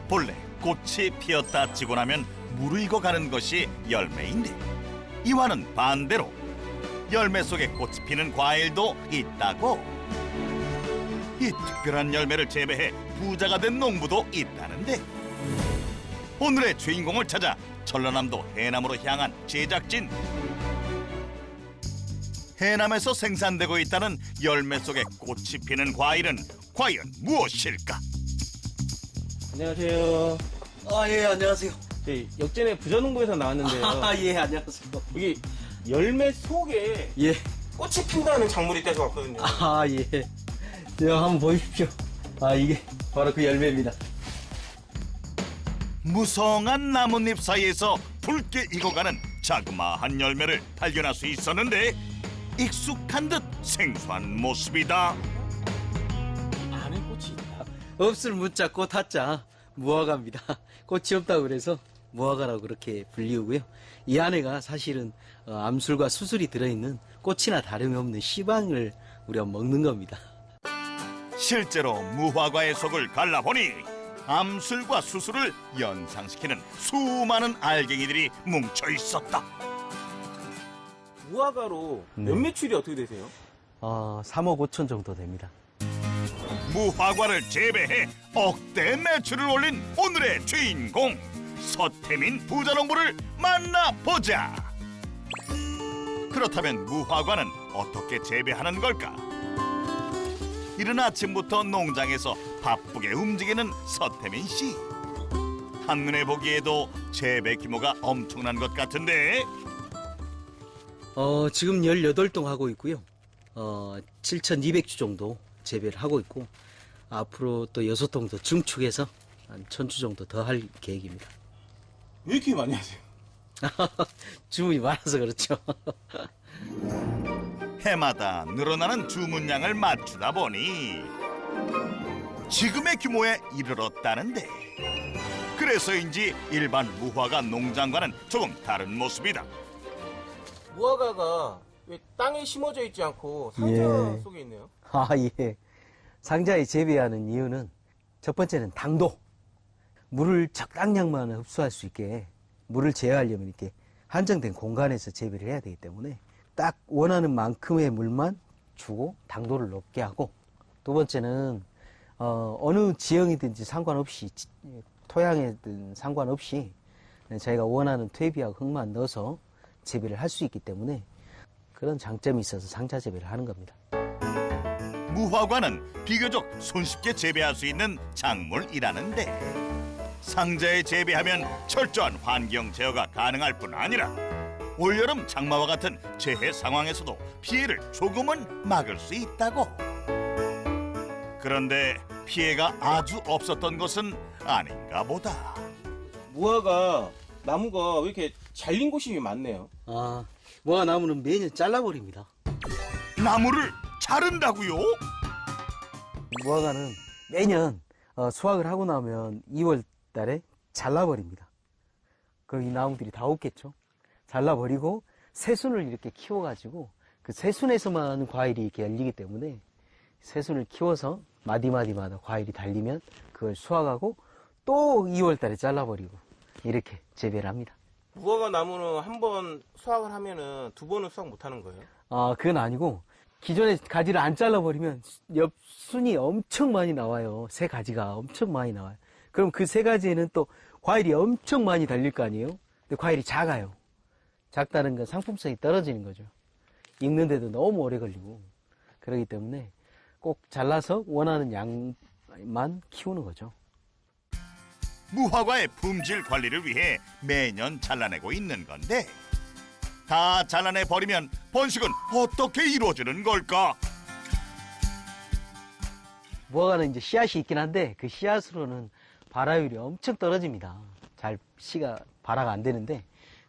본래 꽃이 피었다 지고 나면 무르익어가는 것이 열매인데, 이와는 반대로 열매 속에 꽃이 피는 과일도 있다고. 이 특별한 열매를 재배해 부자가 된 농부도 있다는데, 오늘의 주인공을 찾아 전라남도 해남으로 향한 제작진. 해남에서 생산되고 있다는 열매 속에 꽃이 피는 과일은 과연 무엇일까? 안녕하세요. 예, 안녕하세요. 저희 역전의 부자농부에서 나왔는데요. 예, 안녕하세요. 여기 열매 속에 예. 꽃이 핀다는 작물이 있다고 왔거든요. 예. 제가 한번 보십시오. 이게 바로 그 열매입니다. 무성한 나뭇잎 사이에서 붉게 익어가는 자그마한 열매를 발견할 수 있었는데, 익숙한 듯 생소한 모습이다. 안에 꽃이 있다. 없을 무자 꽃 하자 무화과입니다. 꽃이 없다고 그래서 무화과라고 그렇게 불리우고요. 이 안에가 사실은 암술과 수술이 들어있는 꽃이나 다름이 없는 씨방을 우리가 먹는 겁니다. 실제로 무화과의 속을 갈라보니 암술과 수술을 연상시키는 수많은 알갱이들이 뭉쳐 있었다. 무화과로 네. 연매출이 어떻게 되세요? 3억 5천 정도 됩니다. 무화과를 재배해 억대 매출을 올린 오늘의 주인공, 서태민 부자농부를 만나보자. 그렇다면 무화과는 어떻게 재배하는 걸까? 이른 아침부터 농장에서 바쁘게 움직이는 서태민 씨. 한눈에 보기에도 재배 규모가 엄청난 것 같은데, 지금 18동 하고 있고요. 7,200주 정도 재배를 하고 있고, 앞으로 또 6동 더 증축해서 한 1,000주 정도 더 할 계획입니다. 왜 이렇게 많이 하세요? 주문이 많아서 그렇죠. 해마다 늘어나는 주문량을 맞추다 보니 지금의 규모에 이르렀다는데, 그래서인지 일반 무화과 농장과는 조금 다른 모습이다. 무화과가 왜 땅에 심어져 있지 않고 상자 예. 속에 있네요? 예. 상자에 재배하는 이유는 첫 번째는 당도. 물을 적당량만 흡수할 수 있게 물을 제어하려면 이렇게 한정된 공간에서 재배를 해야 되기 때문에 딱 원하는 만큼의 물만 주고 당도를 높게 하고, 두 번째는 어느 지형이든지 상관없이, 토양에든 상관없이 저희가 원하는 퇴비하고 흙만 넣어서 재배를 할 수 있기 때문에 그런 장점이 있어서 상자 재배를 하는 겁니다. 무화과는 비교적 손쉽게 재배할 수 있는 작물이라는데, 상자에 재배하면 철저한 환경 제어가 가능할 뿐 아니라 올여름 장마와 같은 재해 상황에서도 피해를 조금은 막을 수 있다고. 그런데 피해가 아주 없었던 것은 아닌가 보다. 무화과 나무가 왜 이렇게 잘린 곳이 많네요? 무화과 나무는 매년 잘라버립니다. 나무를 자른다고요? 무화과는 매년 수확을 하고 나면 2월 달에 잘라버립니다. 그럼 이 나무들이 다 없겠죠. 잘라버리고 새순을 이렇게 키워가지고 그 새순에서만 과일이 이렇게 열리기 때문에 새순을 키워서 마디마디마다 과일이 달리면 그걸 수확하고 또 2월 달에 잘라버리고 이렇게 재배를 합니다. 무화과 나무는 한 번 수확을 하면은 두 번은 수확 못 하는 거예요? 그건 아니고 기존에 가지를 안 잘라버리면 옆 순이 엄청 많이 나와요. 새 가지가 엄청 많이 나와요. 그럼 그 새 가지에는 또 과일이 엄청 많이 달릴 거 아니에요? 근데 과일이 작아요. 작다는 건 상품성이 떨어지는 거죠. 익는데도 너무 오래 걸리고. 그렇기 때문에 꼭 잘라서 원하는 양만 키우는 거죠. 무화과의 품질 관리를 위해 매년 잘라내고 있는 건데, 다 잘라내 버리면 번식은 어떻게 이루어지는 걸까? 무화과는 이제 씨앗이 있긴 한데 그 씨앗으로는 발화율이 엄청 떨어집니다. 잘 씨가 발화가 안 되는데,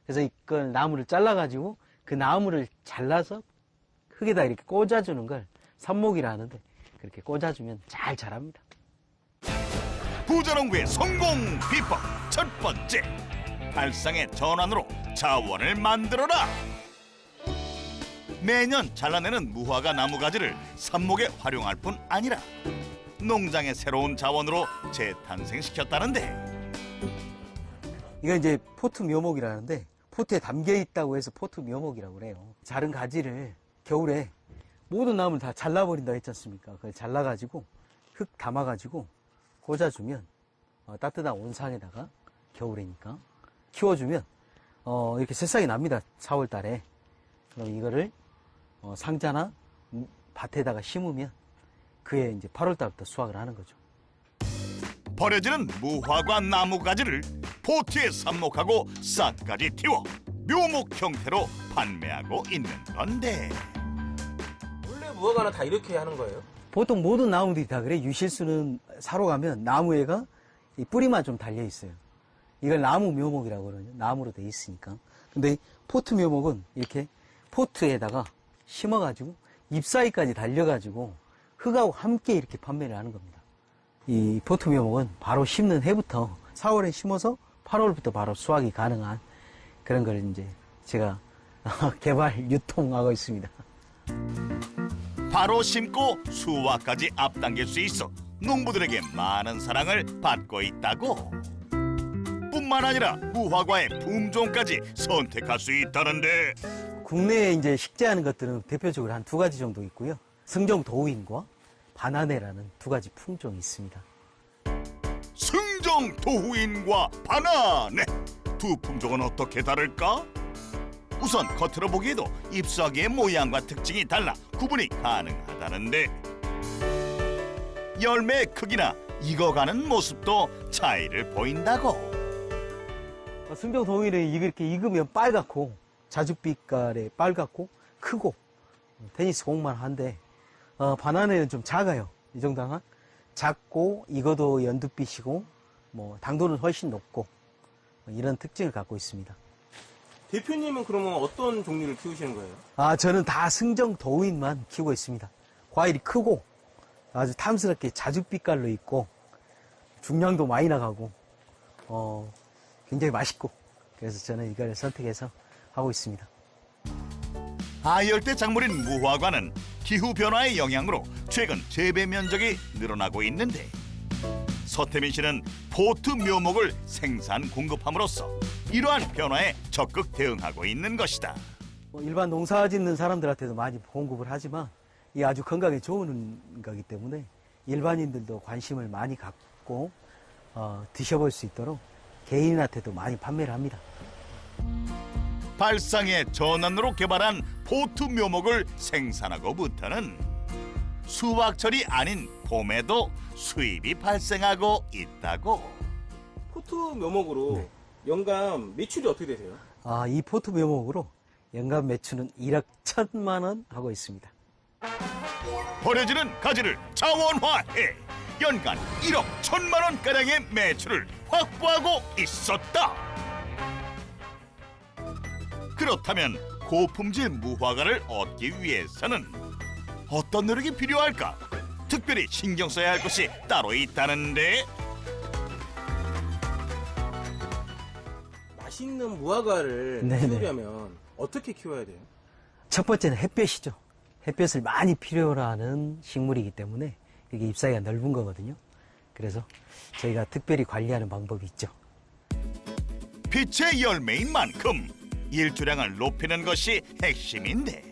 그래서 이걸 나무를 잘라가지고 그 나무를 잘라서 흙에다 이렇게 꽂아주는 걸 삽목이라 하는데, 그렇게 꽂아주면 잘 자랍니다. 부자농부의 성공 비법 첫 번째, 발상의 전환으로 자원을 만들어라. 매년 잘라내는 무화과 나무 가지를 삽목에 활용할 뿐 아니라 농장의 새로운 자원으로 재탄생시켰다는데 이건 이제 포트 묘목이라는데 포트에 담겨 있다고 해서 포트 묘목이라고 그래요. 자른 가지를 겨울에 모든 나무를 다 잘라버린다 했지 않습니까? 그걸 잘라가지고 흙 담아가지고 꽂아주면 따뜻한 온상에다가 겨울이니까 키워주면 이렇게 새싹이 납니다. 4월 달에. 그럼 이거를 상자나 밭에다가 심으면 그해 이제 8월 달부터 수확을 하는 거죠. 버려지는 무화과 나무 가지를 포트에 삽목하고 싹까지 틔워 묘목 형태로 판매하고 있는 건데 원래 무화과는 다 이렇게 하는 거예요? 보통 모든 나무들이 다 그래. 유실수는 사러 가면 나무에가 이 뿌리만 좀 달려 있어요. 이걸 나무 묘목이라고 그러거든요. 나무로 돼 있으니까. 근데 포트 묘목은 이렇게 포트에다가 심어가지고 잎 사이까지 달려가지고 흙하고 함께 이렇게 판매를 하는 겁니다. 이 포트 묘목은 바로 심는 해부터 4월에 심어서 8월부터 바로 수확이 가능한 그런 걸 이제 제가 개발, 유통하고 있습니다. 바로 심고 수확까지 앞당길 수 있어 농부들에게 많은 사랑을 받고 있다고. 뿐만 아니라 무화과의 품종까지 선택할 수 있다는데 국내에 이제 식재하는 것들은 대표적으로 한 2가지 정도 있고요. 승정 도우인과 바나네라는 2가지 품종이 있습니다. 승정 도후인과 바나네 두 품종은 어떻게 다를까? 우선 겉으로 보기에도 잎사귀의 모양과 특징이 달라 구분이 가능하다는데 열매의 크기나 익어가는 모습도 차이를 보인다고. 승정 도우인은 이렇게 익으면 빨갛고 자줏빛깔에 빨갛고 크고 테니스 공만 한데 바나네는 좀 작아요. 이 정도 한 작고 익어도 연두빛이고 뭐 당도는 훨씬 높고 이런 특징을 갖고 있습니다. 대표님은 그러면 어떤 종류를 키우시는 거예요? 저는 다 승정 도우인만 키우고 있습니다. 과일이 크고 아주 탐스럽게 자줏빛깔로 있고 중량도 많이 나가고 굉장히 맛있고 그래서 저는 이걸 선택해서 하고 있습니다. 아열대 작물인 무화과는 기후변화의 영향으로 최근 재배 면적이 늘어나고 있는데 서태민 씨는 포트 묘목을 생산 공급함으로써 이러한 변화에 적극 대응하고 있는 것이다. 일반 농사 짓는 사람들한테도 많이 공급을 하지만 이게 아주 건강에 좋은 거기 때문에 일반인들도 관심을 많이 갖고 드셔볼 수 있도록 개인한테도 많이 판매를 합니다. 발상의 전환으로 개발한 포트 묘목을 생산하고부터는 수확철이 아닌 봄에도 수입이 발생하고 있다고. 포트 묘목으로 네. 연간 매출이 어떻게 되세요? 이 포트 묘목으로 연간 매출은 1억 1천만 원 하고 있습니다. 버려지는 가지를 자원화해 연간 1억 1천만 원가량의 매출을 확보하고 있었다. 그렇다면 고품질 무화과를 얻기 위해서는 어떤 노력이 필요할까? 특별히 신경 써야 할 것이 따로 있다는데 맛있는 무화과를 네네. 키우려면 어떻게 키워야 돼요? 첫 번째는 햇볕이죠. 햇볕을 많이 필요로 하는 식물이기 때문에 이게 잎사귀가 넓은 거거든요. 그래서 저희가 특별히 관리하는 방법이 있죠. 빛의 열매인 만큼 일조량을 높이는 것이 핵심인데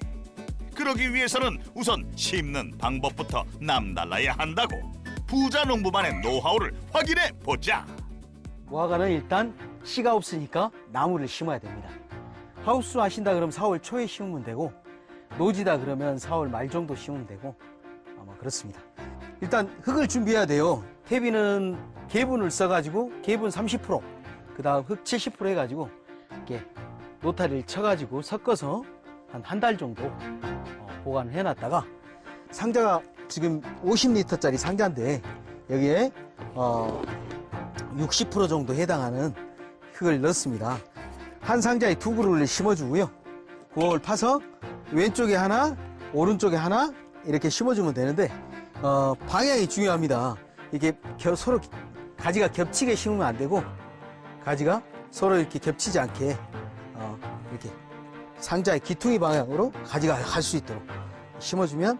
그러기 위해서는 우선 심는 방법부터 남달라야 한다고. 부자 농부만의 노하우를 확인해 보자. 무화과는 일단 씨가 없으니까 나무를 심어야 됩니다. 하우스 하신다 그러면 4월 초에 심으면 되고 노지다 그러면 4월 말 정도 심으면 되고 아마 그렇습니다. 일단 흙을 준비해야 돼요. 퇴비는 개분을 써가지고 개분 30%, 그 다음 흙 70% 해가지고 이렇게 노타리를 쳐가지고 섞어서 한 달 정도 보관을 해놨다가 상자가 지금 50리터짜리 상자인데 여기에 60% 정도 해당하는 흙을 넣습니다. 한 상자에 2그루를 심어주고요. 그걸 파서 왼쪽에 하나, 오른쪽에 하나 이렇게 심어주면 되는데 방향이 중요합니다. 이게 서로 가지가 겹치게 심으면 안 되고 가지가 서로 이렇게 겹치지 않게 이렇게 상자의 기퉁이 방향으로 가지가 갈 수 있도록 심어주면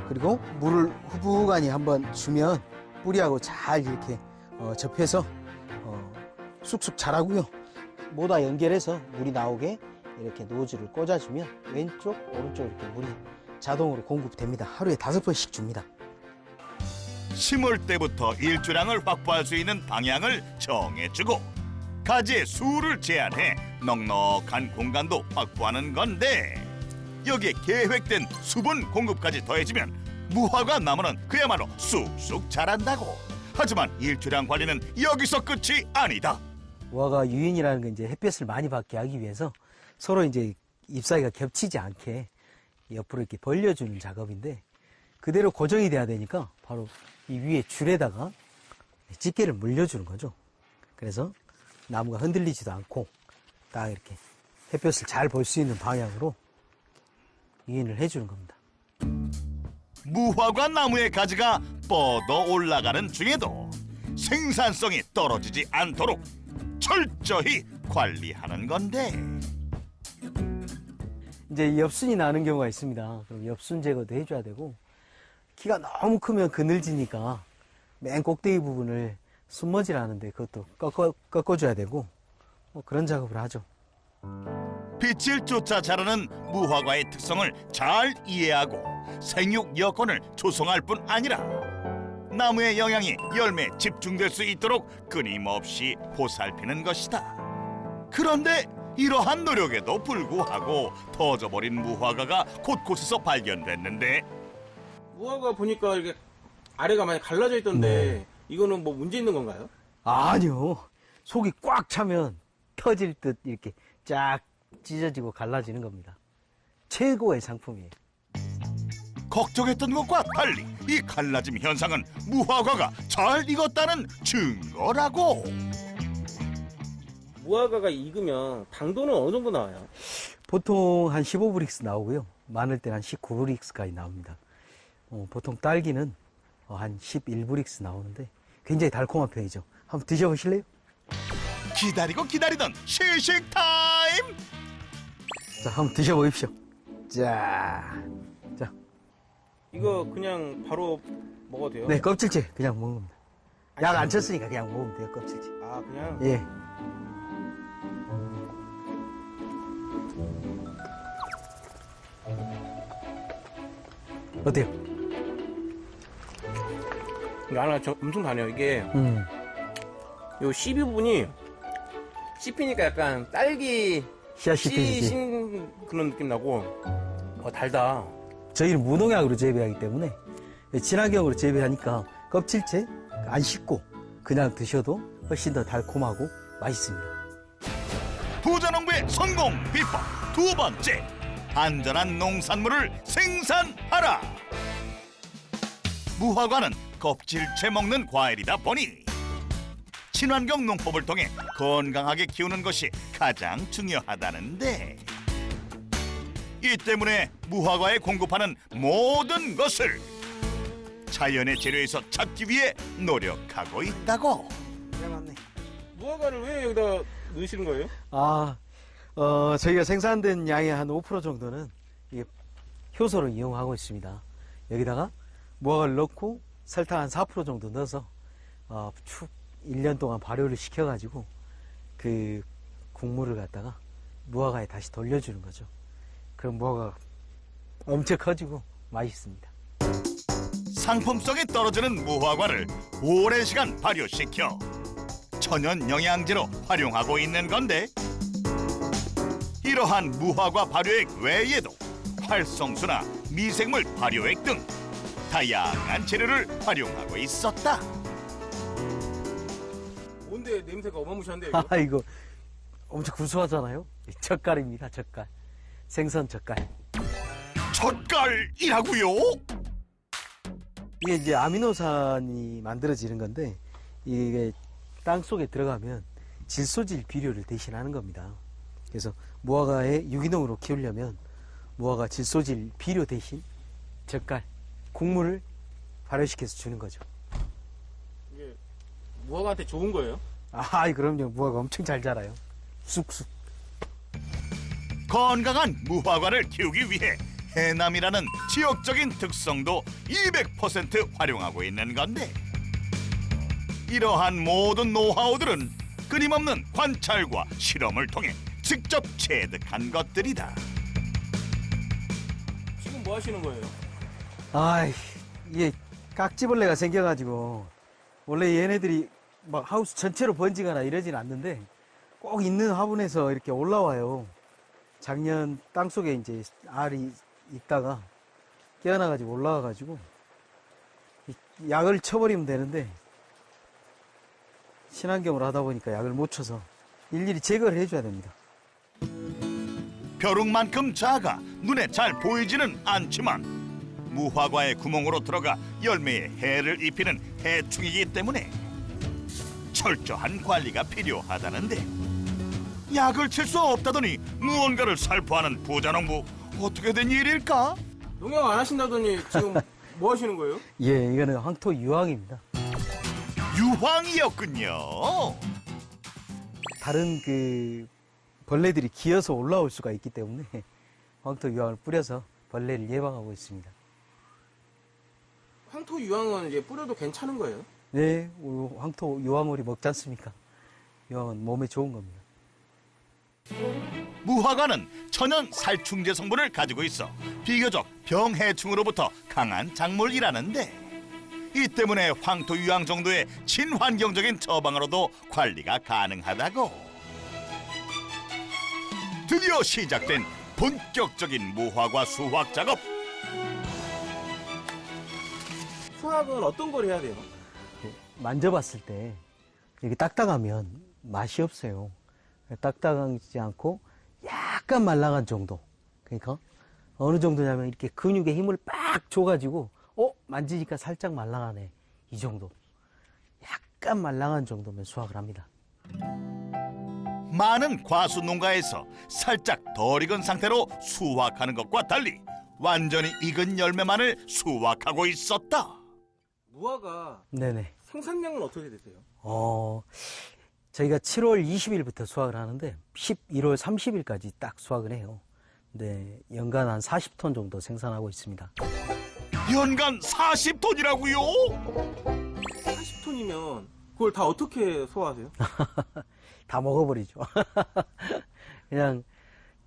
그리고 물을 후부간히 한번 주면 뿌리하고 잘 이렇게 접해서 쑥쑥 자라고요. 모다 연결해서 물이 나오게 이렇게 노즐을 꽂아주면 왼쪽 오른쪽 이렇게 물이 자동으로 공급됩니다. 하루에 5번씩 줍니다. 심을 때부터 일조량을 확보할 수 있는 방향을 정해주고 가지의 수를 제한해 넉넉한 공간도 확보하는 건데 여기에 계획된 수분 공급까지 더해지면 무화과 나무는 그야말로 쑥쑥 자란다고. 하지만 일조량 관리는 여기서 끝이 아니다. 무화과 유인이라는 건 이제 햇볕을 많이 받게 하기 위해서 서로 이제 잎사귀가 겹치지 않게 옆으로 이렇게 벌려주는 작업인데 그대로 고정이 돼야 되니까 바로 이 위에 줄에다가 집게를 물려주는 거죠. 그래서 나무가 흔들리지도 않고 딱 이렇게 햇볕을 잘 볼 수 있는 방향으로 유인을 해주는 겁니다. 무화과 나무의 가지가 뻗어 올라가는 중에도 생산성이 떨어지지 않도록 철저히 관리하는 건데 이제 엽순이 나는 경우가 있습니다. 그럼 엽순 제거도 해줘야 되고 키가 너무 크면 그늘지니까 맨 꼭대기 부분을 순머지를 하는데 그것도 꺾어줘야 되고 뭐 그런 작업을 하죠. 빛을 쫓아 자라는 무화과의 특성을 잘 이해하고 생육 여건을 조성할 뿐 아니라 나무의 영양이 열매에 집중될 수 있도록 끊임없이 보살피는 것이다. 그런데 이러한 노력에도 불구하고 터져버린 무화과가 곳곳에서 발견됐는데 무화과 보니까 이게 아래가 많이 갈라져 있던데 이거는 뭐 문제 있는 건가요? 아니요. 속이 꽉 차면 터질 듯 이렇게 쫙 찢어지고 갈라지는 겁니다. 최고의 상품이에요. 걱정했던 것과 달리 이 갈라짐 현상은 무화과가 잘 익었다는 증거라고. 무화과가 익으면 당도는 어느 정도 나와요? 보통 한 15브릭스 나오고요. 많을 때는 한 19브릭스까지 나옵니다. 보통 딸기는 한 11브릭스 나오는데 굉장히 달콤한 편이죠. 한번 드셔보실래요? 기다리고 기다리던 시식 타임. 자, 한번 드셔보십시오. 자, 이거 그냥 바로 먹어도 돼요? 네, 껍질째 그냥 먹으면 됩니다. 약 안 쳤으니까 그냥 먹으면 돼요, 껍질째. 아 그냥? 예. 어때요? 이거 하나 엄청 다네요. 이게 요 씨 부분이 씹히니까 약간 딸기 씨앗 씨 씹히듯이. 신 그런 느낌 나고 달다. 저희는 무농약으로 재배하기 때문에 친환경으로 재배하니까 껍질째 안 씹고 그냥 드셔도 훨씬 더 달콤하고 맛있습니다. 부자농부의 성공 비법 두 번째, 안전한 농산물을 생산하라. 무화과는 껍질째 먹는 과일이다 보니 친환경 농법을 통해 건강하게 키우는 것이 가장 중요하다는데 이 때문에 무화과에 공급하는 모든 것을 자연의 재료에서 찾기 위해 노력하고 있다고. 네, 맞네. 무화과를 왜 여기다 넣으시는 거예요? 저희가 생산된 양의 한 5% 정도는 이게 효소로 이용하고 있습니다. 여기다가 무화과를 넣고 설탕 한 4% 정도 넣어서 축 1년 동안 발효를 시켜가지고 그 국물을 갖다가 무화과에 다시 돌려주는 거죠. 그럼 무화과가 엄청 커지고 맛있습니다. 상품성이 떨어지는 무화과를 오랜 시간 발효시켜 천연 영양제로 활용하고 있는 건데 이러한 무화과 발효액 외에도 활성수나 미생물 발효액 등 다양한 재료를 활용하고 있었다. 뭔데 냄새가 어마무시한데 이거? 이거 엄청 구수하잖아요. 젓갈입니다. 젓갈. 생선 젓갈. 젓갈이라고요? 이게 이제 아미노산이 만들어지는 건데 이게 땅 속에 들어가면 질소질 비료를 대신하는 겁니다. 그래서 무화과에 유기농으로 키우려면 무화과 질소질 비료 대신 젓갈, 국물을 발효시켜서 주는 거죠. 이게 무화과한테 좋은 거예요? 그럼요. 무화과 엄청 잘 자라요. 쑥쑥. 건강한 무화과를 키우기 위해 해남이라는 지역적인 특성도 200% 활용하고 있는 건데 이러한 모든 노하우들은 끊임없는 관찰과 실험을 통해 직접 체득한 것들이다. 지금 뭐 하시는 거예요? 아이, 이게 깍지벌레가 생겨가지고 원래 얘네들이 막 하우스 전체로 번지거나 이러진 않는데 꼭 있는 화분에서 이렇게 올라와요. 작년 땅속에 이제 알이 있다가 깨어나가지고 올라와가지고 약을 쳐버리면 되는데 친환경으로 하다 보니까 약을 못 쳐서 일일이 제거를 해줘야 됩니다. 벼룩만큼 작아 눈에 잘 보이지는 않지만 무화과의 구멍으로 들어가 열매에 해를 입히는 해충이기 때문에 철저한 관리가 필요하다는데 약을 칠 수 없다더니 무언가를 살포하는 부자농부 어떻게 된 일일까? 농약 안 하신다더니 지금 뭐 하시는 거예요? 예, 이거는 황토 유황입니다. 유황이었군요. 다른 그 벌레들이 기어서 올라올 수가 있기 때문에 황토 유황을 뿌려서 벌레를 예방하고 있습니다. 황토 유황은 이제 뿌려도 괜찮은 거예요? 네, 황토 유황우리 먹지 않습니까? 유황은 몸에 좋은 겁니다. 무화과는 천연 살충제 성분을 가지고 있어 비교적 병해충으로부터 강한 작물이라는데 이 때문에 황토 유황 정도의 친환경적인 처방으로도 관리가 가능하다고. 드디어 시작된 본격적인 무화과 수확 작업. 수확은 어떤 걸 해야 돼요? 만져봤을 때 이렇게 딱딱하면 맛이 없어요. 딱딱하지 않고 약간 말랑한 정도. 그러니까 어느 정도냐면 이렇게 근육에 힘을 빡 줘가지고 만지니까 살짝 말랑하네. 이 정도. 약간 말랑한 정도면 수확을 합니다. 많은 과수 농가에서 살짝 덜 익은 상태로 수확하는 것과 달리 완전히 익은 열매만을 수확하고 있었다. 무화과 네네. 생산량은 어떻게 되세요? 저희가 7월 20일부터 수확을 하는데 11월 30일까지 딱 수확을 해요. 네, 연간 한 40톤 정도 생산하고 있습니다. 연간 40톤이라고요? 40톤이면 그걸 다 어떻게 소화하세요? 다 먹어버리죠. 그냥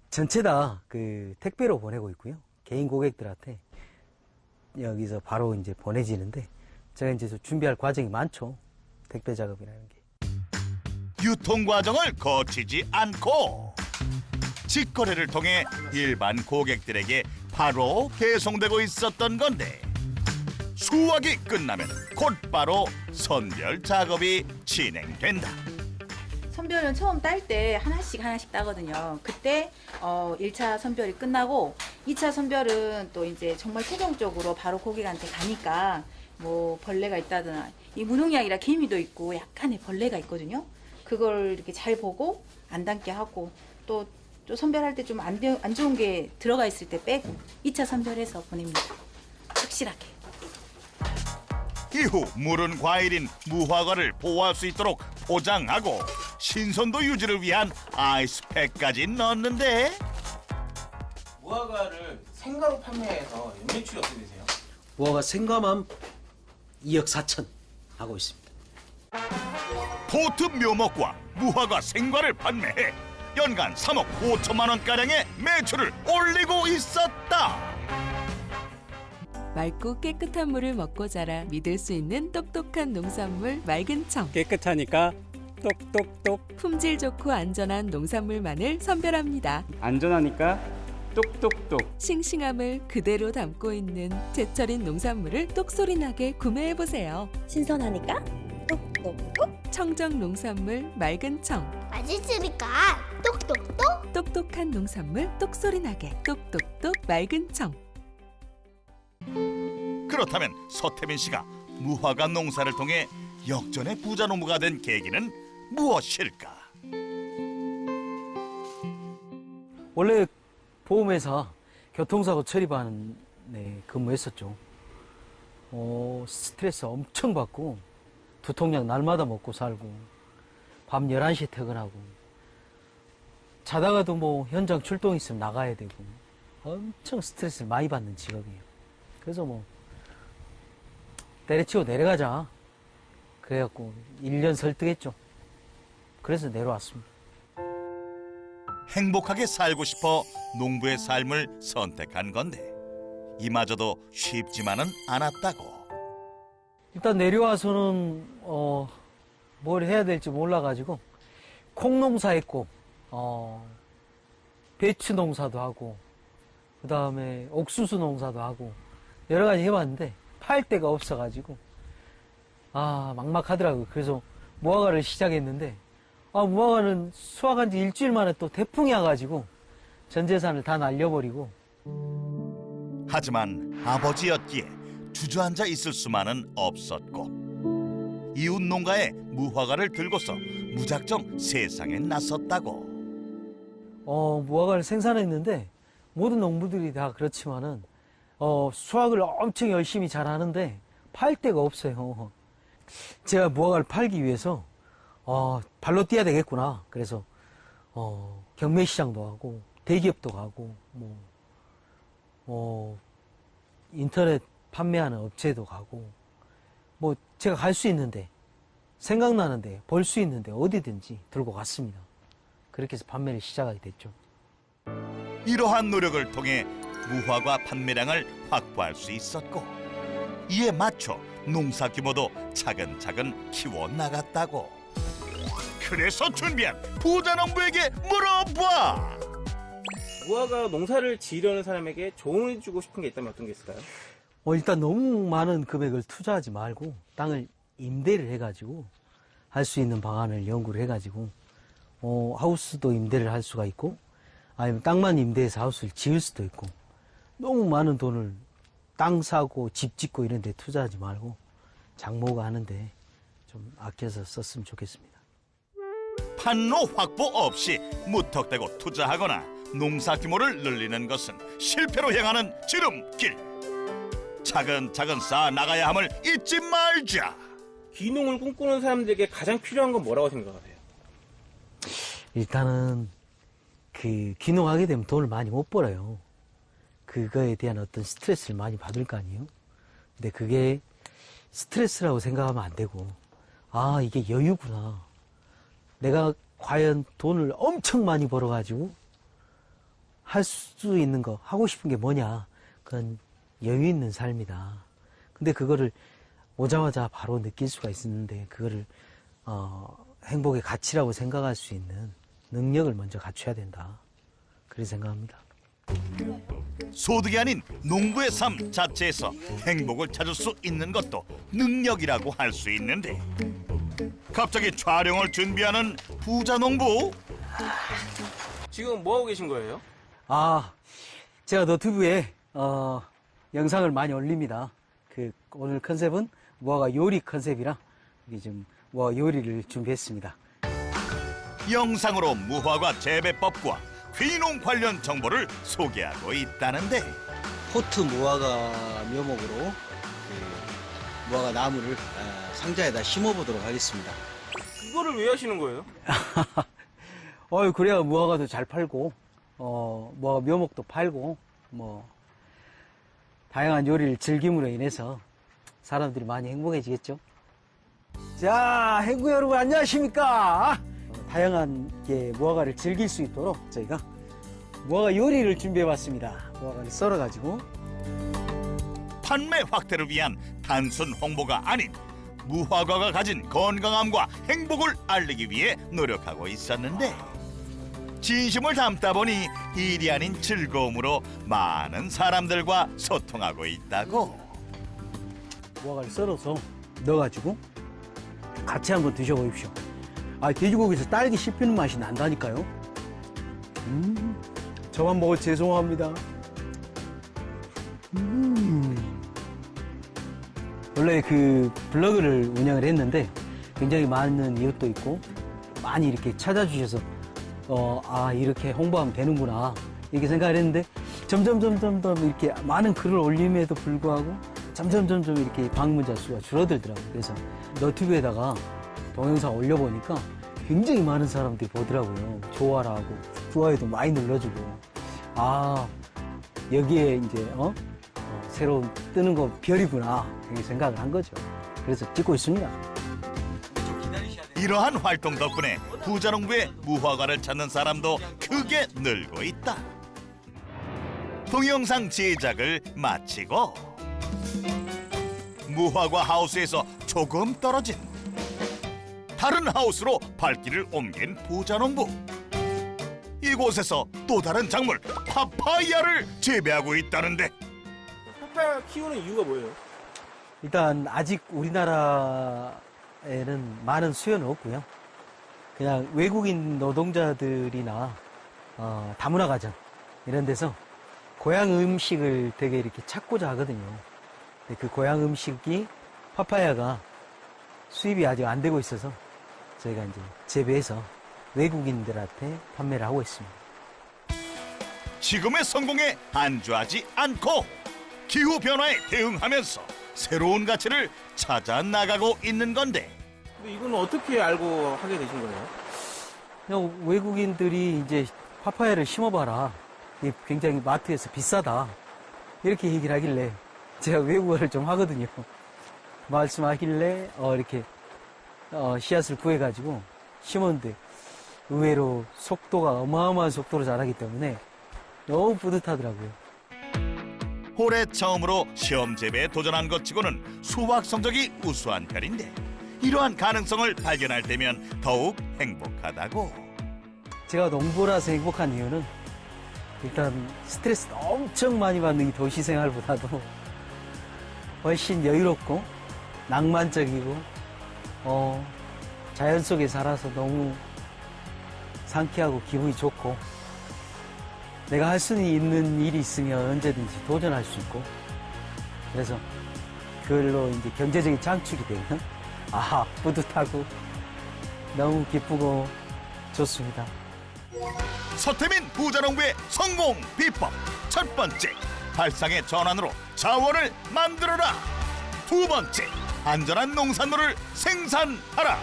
전체 다 그 택배로 보내고 있고요. 개인 고객들한테 여기서 바로 이제 보내지는데 제가 이제 준비할 과정이 많죠. 택배 작업이라는 게. 유통 과정을 거치지 않고 직거래를 통해 일반 고객들에게 바로 배송되고 있었던 건데 수확이 끝나면 곧바로 선별 작업이 진행된다. 선별은 처음 딸 때 하나씩 따거든요. 그때 1차 선별이 끝나고 2차 선별은 또 이제 정말 최종적으로 바로 고객한테 가니까 뭐 벌레가 있다거나 이 무농약이라 개미도 있고 약간의 벌레가 있거든요. 그걸 이렇게 잘 보고 안 닿게 하고 또 선별할 때 좀 안 좋은 게 들어가 있을 때 빼고 2차 선별해서 보냅니다. 확실하게. 이후 물은 과일인 무화과를 보호할 수 있도록 포장하고 신선도 유지를 위한 아이스팩까지 넣었는데 무화과를 생가로 판매해서 연매출이 어떻게 되세요? 무화과 생과만 2억 4천 하고 있습니다. 포트 묘목과 무화과 생과를 판매해 연간 3억 5천만 원가량의 매출을 올리고 있었다. 맑고 깨끗한 물을 먹고 자라 믿을 수 있는 똑똑한 농산물 맑은 청. 깨끗하니까 똑똑똑, 품질 좋고 안전한 농산물만을 선별합니다. 안전하니까 똑똑똑. 싱싱함을 그대로 담고 있는 제철인 농산물을 똑소리나게 구매해보세요. 신선하니까 똑똑똑 청정 농산물 맑은 청. 맛있으니까 똑똑똑 똑똑한 농산물 똑소리나게 똑똑똑 맑은 청. 그렇다면 서태민 씨가 무화과 농사를 통해 역전의 부자농부가 된 계기는 무엇일까? 원래 보험회사 교통사고 처리반 근무했었죠. 스트레스 엄청 받고 두통약 날마다 먹고 살고 밤 11시에 퇴근하고 자다가도 뭐 현장 출동 있으면 나가야 되고 엄청 스트레스를 많이 받는 직업이에요. 그래서 뭐 때려치고 내려가자. 그래갖고 1년 설득했죠. 그래서 내려왔습니다. 행복하게 살고 싶어 농부의 삶을 선택한 건데 이마저도 쉽지만은 않았다고. 일단 내려와서는 뭘 해야 될지 몰라가지고 콩 농사했고 배추 농사도 하고 그 다음에 옥수수 농사도 하고 여러 가지 해봤는데 팔 데가 없어가지고 막막하더라고요. 그래서 무화과를 시작했는데 무화과는 수확한 지 일주일 만에 또 태풍이 와가지고 전 재산을 다 날려버리고. 하지만 아버지였기에 주저앉아 있을 수만은 없었고 이웃 농가에 무화과를 들고서 무작정 세상에 나섰다고. 무화과를 생산했는데 모든 농부들이 다 그렇지만은 수확을 엄청 열심히 잘 하는데 팔 데가 없어요. 제가 무화과를 팔기 위해서 발로 뛰어야 되겠구나. 그래서 경매 시장도 하고 대기업도 가고 인터넷 판매하는 업체도 가고 제가 갈 수 있는데 생각나는데 벌 수 있는데 어디든지 들고 갔습니다. 그렇게 해서 판매를 시작하게 됐죠. 이러한 노력을 통해 무화과 판매량을 확보할 수 있었고 이에 맞춰 농사 규모도 차근차근 키워나갔다고. 그래서 준비한 부자농부에게 물어봐. 무화과 농사를 지으려는 사람에게 조언해 주고 싶은 게 있다면 어떤 게 있을까요? 일단 너무 많은 금액을 투자하지 말고 땅을 임대를 해가지고 할 수 있는 방안을 연구를 해가지고 하우스도 임대를 할 수가 있고 아니면 땅만 임대해서 하우스를 지을 수도 있고 너무 많은 돈을 땅 사고 집 짓고 이런 데 투자하지 말고 장모가 하는데 좀 아껴서 썼으면 좋겠습니다. 판로 확보 없이 무턱대고 투자하거나 농사 규모를 늘리는 것은 실패로 향하는 지름길. 차근차근 쌓아 나가야 함을 잊지 말자. 귀농을 꿈꾸는 사람들에게 가장 필요한 건 뭐라고 생각하세요? 일단은 귀농하게 되면 돈을 많이 못 벌어요. 그거에 대한 어떤 스트레스를 많이 받을 거 아니에요? 근데 그게 스트레스라고 생각하면 안 되고 이게 여유구나. 내가 과연 돈을 엄청 많이 벌어가지고 할 수 있는 거, 하고 싶은 게 뭐냐. 그건 여유 있는 삶이다. 근데 그거를 오자마자 바로 느낄 수가 있었는데 그거를 행복의 가치라고 생각할 수 있는 능력을 먼저 갖춰야 된다. 그렇게 생각합니다. 소득이 아닌 농부의 삶 자체에서 행복을 찾을 수 있는 것도 능력이라고 할 수 있는데 갑자기 촬영을 준비하는 부자농부. 지금 뭐 하고 계신 거예요? 제가 너튜브에 영상을 많이 올립니다. 오늘 컨셉은 무화과 요리 컨셉이라 지금 무화과 요리를 준비했습니다. 영상으로 무화과 재배법과 귀농 관련 정보를 소개하고 있다는데 포트 무화과 묘목으로 무화과 나무를 상자에다 심어보도록 하겠습니다. 그거를 왜 하시는 거예요? 그래야 무화과도 잘 팔고 무화과 묘목도 팔고 다양한 요리를 즐김으로 인해서 사람들이 많이 행복해지겠죠. 자, 행구 여러분 안녕하십니까? 다양한 무화과를 즐길 수 있도록 저희가 무화과 요리를 준비해봤습니다. 무화과를 썰어가지고 판매 확대를 위한 단순 홍보가 아닌 무화과가 가진 건강함과 행복을 알리기 위해 노력하고 있었는데 진심을 담다 보니 일이 아닌 즐거움으로 많은 사람들과 소통하고 있다고. 무화과를 썰어서 넣어가지고 같이 한번 드셔보십시오. 돼지고기에서 딸기 씹히는 맛이 난다니까요. 저만 먹어 죄송합니다. 원래 블로그를 운영을 했는데 굉장히 많은 이웃도 있고 많이 이렇게 찾아주셔서 이렇게 홍보하면 되는구나 이렇게 생각을 했는데 점점 이렇게 많은 글을 올림에도 불구하고 점점 이렇게 방문자 수가 줄어들더라고요. 그래서 너튜브에다가 동영상 올려보니까 굉장히 많은 사람들이 보더라고요. 좋아라 하고 좋아요도 많이 눌러주고 여기에 이제 새로운 뜨는 거 별이구나 이렇게 생각을 한 거죠. 그래서 찍고 있습니다. 이러한 활동 덕분에 부자농부의 무화과를 찾는 사람도 크게 늘고 있다. 동영상 제작을 마치고 무화과 하우스에서 조금 떨어진 다른 하우스로 발길을 옮긴 부자농부. 이곳에서 또 다른 작물 파파이야를 재배하고 있다는데 파파야 키우는 이유가 뭐예요? 일단 아직 우리나라에는 많은 수요는 없고요. 그냥 외국인 노동자들이나 다문화 가정 이런 데서 고향 음식을 되게 이렇게 찾고자 하거든요. 근데 그 고향 음식이 파파야가 수입이 아직 안 되고 있어서 저희가 이제 재배해서 외국인들한테 판매를 하고 있습니다. 지금의 성공에 안주하지 않고 기후 변화에 대응하면서 새로운 가치를 찾아 나가고 있는 건데 근데 이거는 어떻게 알고 하게 되신 거예요? 그냥 외국인들이 이제 파파야를 심어봐라. 이게 굉장히 마트에서 비싸다. 이렇게 얘기를 하길래 제가 외국어를 좀 하거든요. 말씀하길래 이렇게 씨앗을 구해가지고 심었는데 의외로 속도가 어마어마한 속도로 자라기 때문에 너무 뿌듯하더라고요. 올해 처음으로 시험 재배에 도전한 것 치고는 수확 성적이 우수한 편인데 이러한 가능성을 발견할 때면 더욱 행복하다고. 제가 농부라서 행복한 이유는 일단 스트레스 엄청 많이 받는 이 도시 생활보다도 훨씬 여유롭고 낭만적이고 자연 속에 살아서 너무 상쾌하고 기분이 좋고 내가 할 수 있는 일이 있으면 언제든지 도전할 수 있고 그래서 그걸로 이제 경제적인 창출이 되면 뿌듯하고 너무 기쁘고 좋습니다. 서태민 부자농부의 성공 비법 첫 번째, 발상의 전환으로 자원을 만들어라. 두 번째, 안전한 농산물을 생산하라.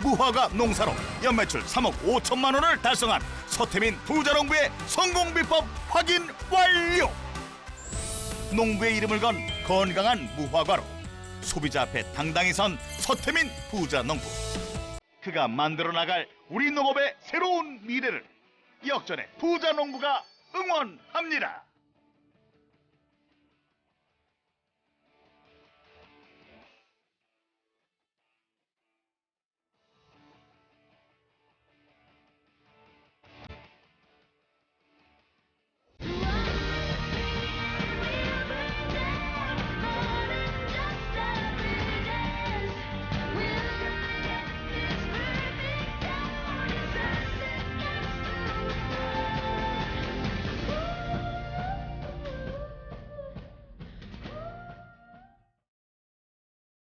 무화과 농사로 연매출 3억 5천만 원을 달성한 서태민 부자농부의 성공 비법 확인 완료. 농부의 이름을 건 건강한 무화과로 소비자 앞에 당당히 선 서태민 부자농부. 그가 만들어 나갈 우리 농업의 새로운 미래를 역전의 부자농부가 응원합니다.